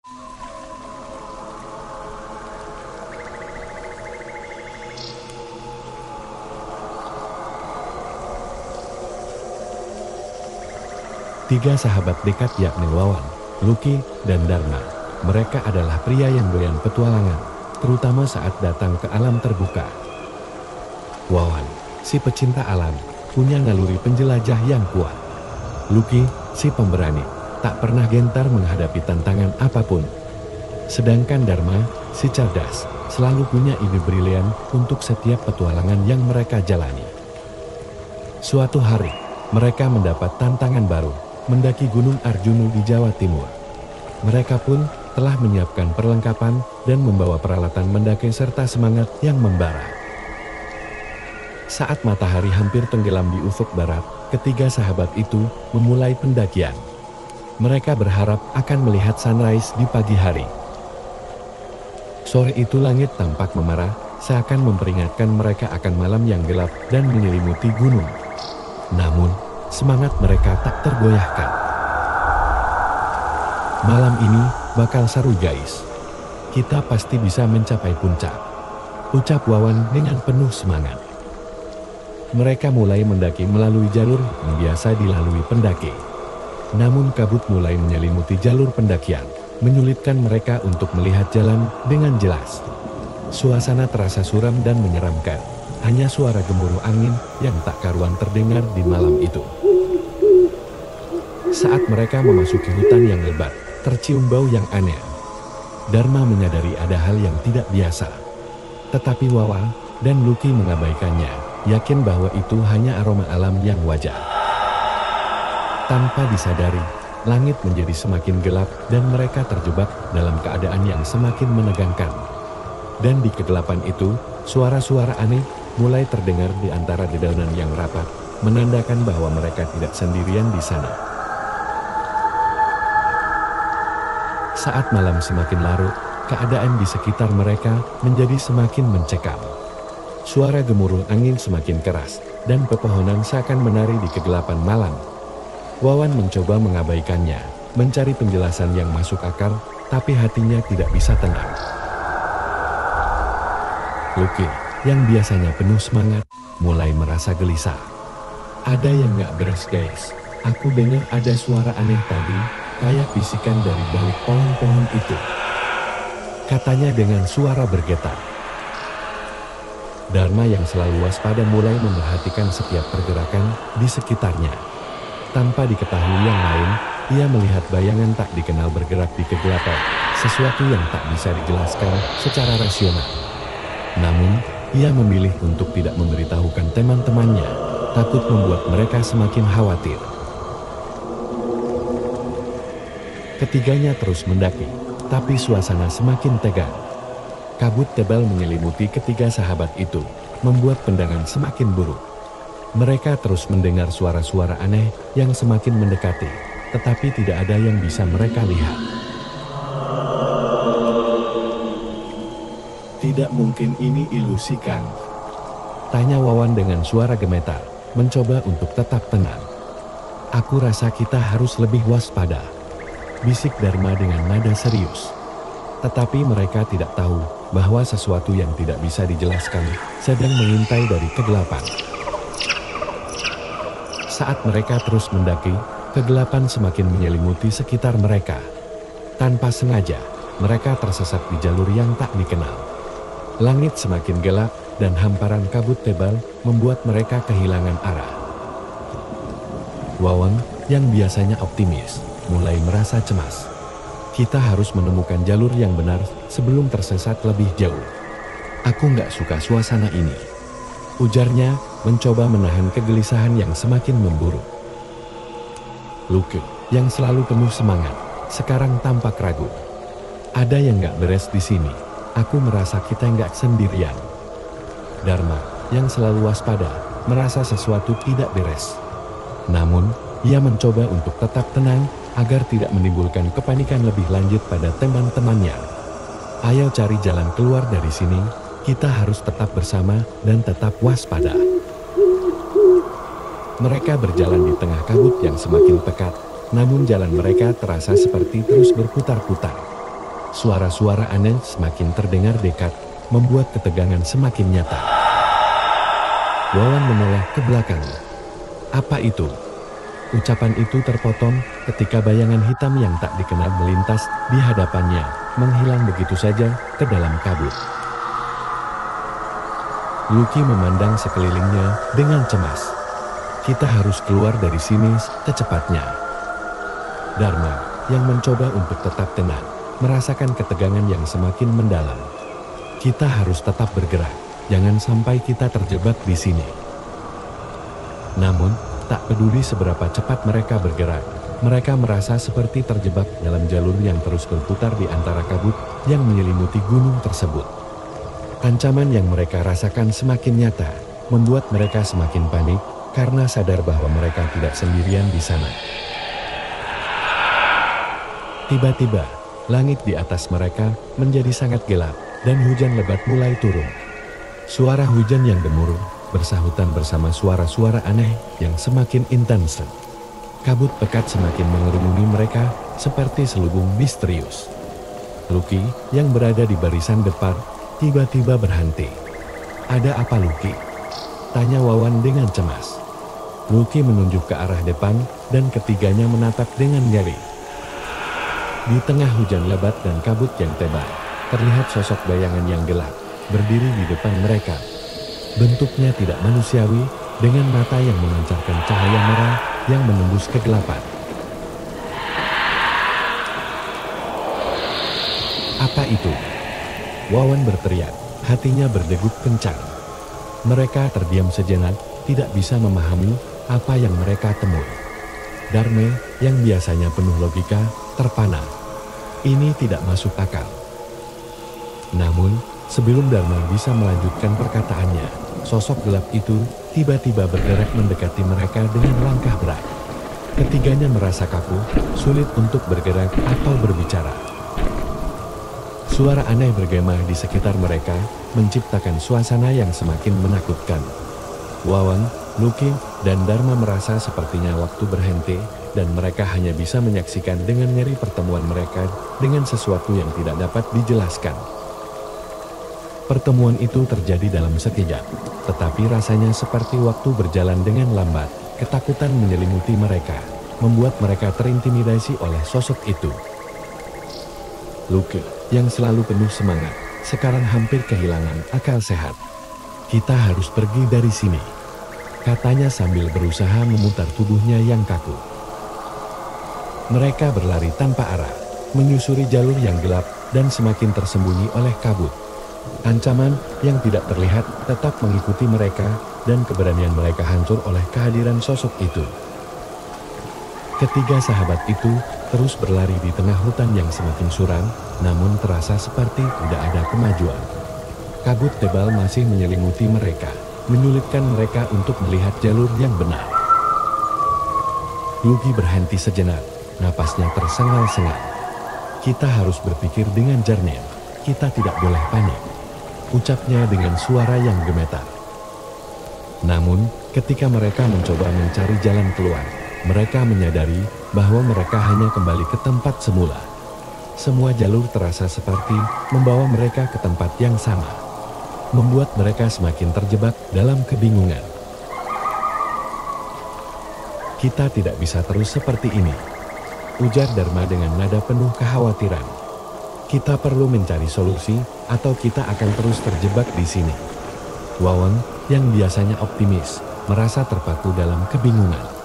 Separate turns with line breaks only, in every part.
Tiga sahabat dekat yakni Wawan, Lucky, dan Dharma. Mereka adalah pria yang doyan petualangan, terutama saat datang ke alam terbuka. Wawan, si pecinta alam, punya naluri penjelajah yang kuat. Lucky, si pemberani, tak pernah gentar menghadapi tantangan apapun. Sedangkan Dharma, si cerdas, selalu punya ide brilian untuk setiap petualangan yang mereka jalani. Suatu hari, mereka mendapat tantangan baru, mendaki Gunung Arjuna di Jawa Timur. Mereka pun telah menyiapkan perlengkapan dan membawa peralatan mendaki serta semangat yang membara. Saat matahari hampir tenggelam di ufuk barat, ketiga sahabat itu memulai pendakian. Mereka berharap akan melihat sunrise di pagi hari. Sore itu langit tampak memerah, seakan memperingatkan mereka akan malam yang gelap dan menyelimuti gunung. Namun, semangat mereka tak tergoyahkan. Malam ini bakal seru guys. Kita pasti bisa mencapai puncak, ucap Wawan dengan penuh semangat. Mereka mulai mendaki melalui jalur yang biasa dilalui pendaki. Namun kabut mulai menyelimuti jalur pendakian, menyulitkan mereka untuk melihat jalan dengan jelas. Suasana terasa suram dan menyeramkan. Hanya suara gemuruh angin yang tak karuan terdengar di malam itu. Saat mereka memasuki hutan yang lebat, tercium bau yang aneh. Dharma menyadari ada hal yang tidak biasa. Tetapi Wawan dan Lucky mengabaikannya, yakin bahwa itu hanya aroma alam yang wajar. Tanpa disadari, langit menjadi semakin gelap dan mereka terjebak dalam keadaan yang semakin menegangkan. Dan di kegelapan itu, suara-suara aneh mulai terdengar di antara dedaunan yang rapat, menandakan bahwa mereka tidak sendirian di sana. Saat malam semakin larut, keadaan di sekitar mereka menjadi semakin mencekam. Suara gemuruh angin semakin keras, dan pepohonan seakan menari di kegelapan malam. Wawan mencoba mengabaikannya, mencari penjelasan yang masuk akal, tapi hatinya tidak bisa tenang. Lucky, yang biasanya penuh semangat, mulai merasa gelisah. Ada yang gak beres guys, aku dengar ada suara aneh tadi, kayak bisikan dari balik pohon-pohon itu. Katanya dengan suara bergetar. Dharma yang selalu waspada mulai memperhatikan setiap pergerakan di sekitarnya. Tanpa diketahui yang lain, ia melihat bayangan tak dikenal bergerak di kegelapan, sesuatu yang tak bisa dijelaskan secara rasional. Namun, ia memilih untuk tidak memberitahukan teman-temannya, takut membuat mereka semakin khawatir. Ketiganya terus mendaki, tapi suasana semakin tegang. Kabut tebal menyelimuti ketiga sahabat itu, membuat pandangan semakin buruk. Mereka terus mendengar suara-suara aneh yang semakin mendekati, tetapi tidak ada yang bisa mereka lihat. Tidak mungkin ini ilusi kan? Tanya Wawan dengan suara gemetar, mencoba untuk tetap tenang. Aku rasa kita harus lebih waspada, bisik Dharma dengan nada serius. Tetapi mereka tidak tahu bahwa sesuatu yang tidak bisa dijelaskan sedang mengintai dari kegelapan. Saat mereka terus mendaki, kegelapan semakin menyelimuti sekitar mereka. Tanpa sengaja, mereka tersesat di jalur yang tak dikenal. Langit semakin gelap dan hamparan kabut tebal membuat mereka kehilangan arah. Wawan, yang biasanya optimis, mulai merasa cemas. Kita harus menemukan jalur yang benar sebelum tersesat lebih jauh. Aku nggak suka suasana ini, ujarnya, mencoba menahan kegelisahan yang semakin memburuk. Lucky, yang selalu penuh semangat, sekarang tampak ragu. Ada yang nggak beres di sini. Aku merasa kita nggak sendirian. Dharma, yang selalu waspada, merasa sesuatu tidak beres. Namun, ia mencoba untuk tetap tenang agar tidak menimbulkan kepanikan lebih lanjut pada teman-temannya. Ayo cari jalan keluar dari sini, kita harus tetap bersama dan tetap waspada. Mereka berjalan di tengah kabut yang semakin pekat, namun jalan mereka terasa seperti terus berputar-putar. Suara-suara aneh semakin terdengar dekat, membuat ketegangan semakin nyata. Wawan menoleh ke belakang. Apa itu? Ucapan itu terpotong ketika bayangan hitam yang tak dikenal melintas di hadapannya, menghilang begitu saja ke dalam kabut. Lucky memandang sekelilingnya dengan cemas. Kita harus keluar dari sini secepatnya. Dharma, yang mencoba untuk tetap tenang, merasakan ketegangan yang semakin mendalam. Kita harus tetap bergerak, jangan sampai kita terjebak di sini. Namun, tak peduli seberapa cepat mereka bergerak, mereka merasa seperti terjebak dalam jalur yang terus berputar di antara kabut yang menyelimuti gunung tersebut. Ancaman yang mereka rasakan semakin nyata, membuat mereka semakin panik karena sadar bahwa mereka tidak sendirian di sana. Tiba-tiba, langit di atas mereka menjadi sangat gelap dan hujan lebat mulai turun. Suara hujan yang gemuruh bersahutan bersama suara-suara aneh yang semakin intens. Kabut pekat semakin mengerumuni mereka seperti selubung misterius. Lucky yang berada di barisan depan tiba-tiba berhenti. Ada apa, Lucky? Tanya Wawan dengan cemas. Lucky menunjuk ke arah depan dan ketiganya menatap dengan ngeri. Di tengah hujan lebat dan kabut yang tebal, terlihat sosok bayangan yang gelap berdiri di depan mereka. Bentuknya tidak manusiawi, dengan mata yang memancarkan cahaya merah yang menembus kegelapan. Apa itu? Wawan berteriak, hatinya berdegup kencang. Mereka terdiam sejenak, tidak bisa memahami apa yang mereka temui. Dharma, yang biasanya penuh logika, terpana. Ini tidak masuk akal. Namun, sebelum Dharma bisa melanjutkan perkataannya, sosok gelap itu tiba-tiba bergerak mendekati mereka dengan langkah berat. Ketiganya merasa kaku, sulit untuk bergerak atau berbicara. Suara aneh bergema di sekitar mereka, menciptakan suasana yang semakin menakutkan. Wawan, Lucky, dan Dharma merasa sepertinya waktu berhenti, dan mereka hanya bisa menyaksikan dengan ngeri pertemuan mereka dengan sesuatu yang tidak dapat dijelaskan. Pertemuan itu terjadi dalam sekejap, tetapi rasanya seperti waktu berjalan dengan lambat. Ketakutan menyelimuti mereka, membuat mereka terintimidasi oleh sosok itu. Lucky, yang selalu penuh semangat, sekarang hampir kehilangan akal sehat. Kita harus pergi dari sini, katanya sambil berusaha memutar tubuhnya yang kaku. Mereka berlari tanpa arah, menyusuri jalur yang gelap dan semakin tersembunyi oleh kabut. Ancaman yang tidak terlihat tetap mengikuti mereka, dan keberanian mereka hancur oleh kehadiran sosok itu. Ketiga sahabat itu terus berlari di tengah hutan yang semakin suram, namun terasa seperti tidak ada kemajuan. Kabut tebal masih menyelimuti mereka, menyulitkan mereka untuk melihat jalur yang benar. Lucky berhenti sejenak, napasnya tersengal-sengal. Kita harus berpikir dengan jernih, kita tidak boleh panik, ucapnya dengan suara yang gemetar. Namun, ketika mereka mencoba mencari jalan keluar, mereka menyadari bahwa mereka hanya kembali ke tempat semula. Semua jalur terasa seperti membawa mereka ke tempat yang sama, membuat mereka semakin terjebak dalam kebingungan. Kita tidak bisa terus seperti ini, ujar Dharma dengan nada penuh kekhawatiran. Kita perlu mencari solusi, atau kita akan terus terjebak di sini. Wawan, yang biasanya optimis, merasa terpaku dalam kebingungan.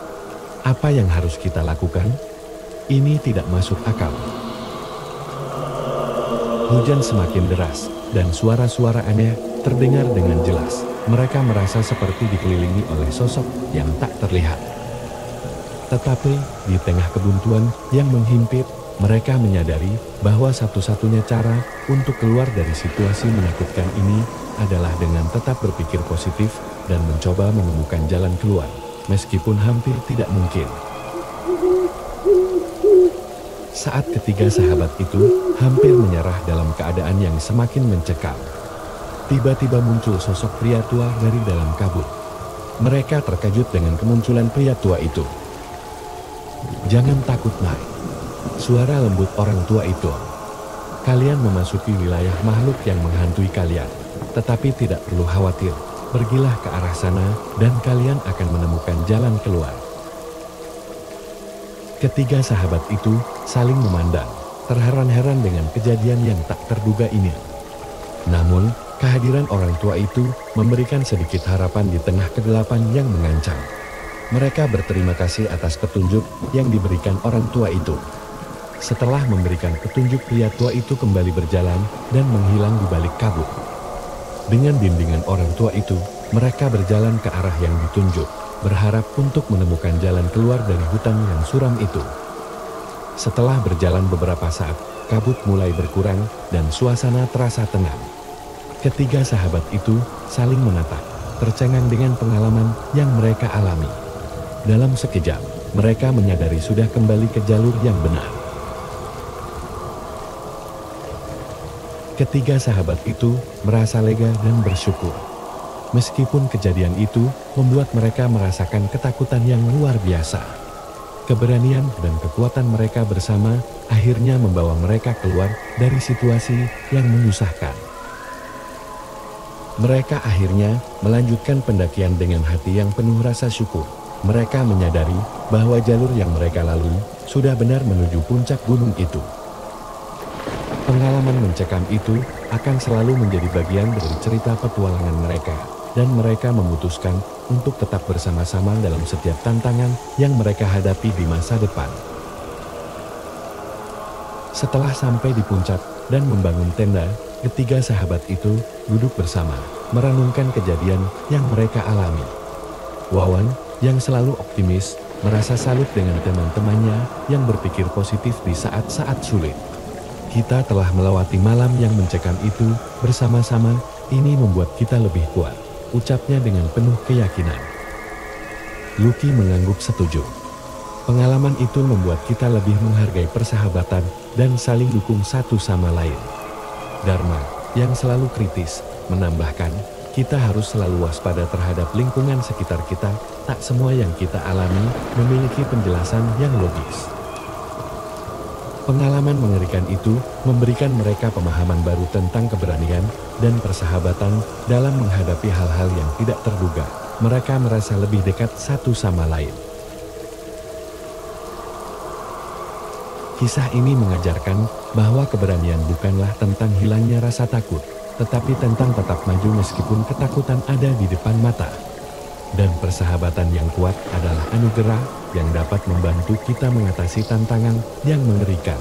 Apa yang harus kita lakukan? Ini tidak masuk akal. Hujan semakin deras, dan suara-suara aneh terdengar dengan jelas. Mereka merasa seperti dikelilingi oleh sosok yang tak terlihat. Tetapi, di tengah kebuntuan yang menghimpit, mereka menyadari bahwa satu-satunya cara untuk keluar dari situasi menakutkan ini adalah dengan tetap berpikir positif dan mencoba menemukan jalan keluar, meskipun hampir tidak mungkin. Saat ketiga sahabat itu hampir menyerah dalam keadaan yang semakin mencekam, tiba-tiba muncul sosok pria tua dari dalam kabut. Mereka terkejut dengan kemunculan pria tua itu. "Jangan takut, Mai," suara lembut orang tua itu. Kalian memasuki wilayah makhluk yang menghantui kalian. Tetapi tidak perlu khawatir, pergilah ke arah sana dan kalian akan menemukan jalan keluar. Ketiga sahabat itu saling memandang, terheran-heran dengan kejadian yang tak terduga ini. Namun, kehadiran orang tua itu memberikan sedikit harapan di tengah kegelapan yang mengancam. Mereka berterima kasih atas petunjuk yang diberikan orang tua itu. Setelah memberikan petunjuk, pria tua itu kembali berjalan dan menghilang di balik kabut. Dengan bimbingan orang tua itu, mereka berjalan ke arah yang ditunjuk, berharap untuk menemukan jalan keluar dari hutan yang suram itu. Setelah berjalan beberapa saat, kabut mulai berkurang dan suasana terasa tenang. Ketiga sahabat itu saling menatap, tercengang dengan pengalaman yang mereka alami. Dalam sekejap, mereka menyadari sudah kembali ke jalur yang benar. Ketiga sahabat itu merasa lega dan bersyukur. Meskipun kejadian itu membuat mereka merasakan ketakutan yang luar biasa. Keberanian dan kekuatan mereka bersama akhirnya membawa mereka keluar dari situasi yang menyusahkan. Mereka akhirnya melanjutkan pendakian dengan hati yang penuh rasa syukur. Mereka menyadari bahwa jalur yang mereka lalui sudah benar menuju puncak gunung itu. Pengalaman mencekam itu akan selalu menjadi bagian dari cerita petualangan mereka, dan mereka memutuskan untuk tetap bersama-sama dalam setiap tantangan yang mereka hadapi di masa depan. Setelah sampai di puncak dan membangun tenda, ketiga sahabat itu duduk bersama, merenungkan kejadian yang mereka alami. Wawan, yang selalu optimis, merasa salut dengan teman-temannya yang berpikir positif di saat-saat sulit. Kita telah melewati malam yang mencekam itu bersama-sama, ini membuat kita lebih kuat, ucapnya dengan penuh keyakinan. Lucky mengangguk setuju. Pengalaman itu membuat kita lebih menghargai persahabatan dan saling dukung satu sama lain. Dharma, yang selalu kritis, menambahkan, kita harus selalu waspada terhadap lingkungan sekitar kita, tak semua yang kita alami memiliki penjelasan yang logis. Pengalaman mengerikan itu memberikan mereka pemahaman baru tentang keberanian dan persahabatan dalam menghadapi hal-hal yang tidak terduga. Mereka merasa lebih dekat satu sama lain. Kisah ini mengajarkan bahwa keberanian bukanlah tentang hilangnya rasa takut, tetapi tentang tetap maju meskipun ketakutan ada di depan mata. Dan persahabatan yang kuat adalah anugerah yang dapat membantu kita mengatasi tantangan yang mengerikan.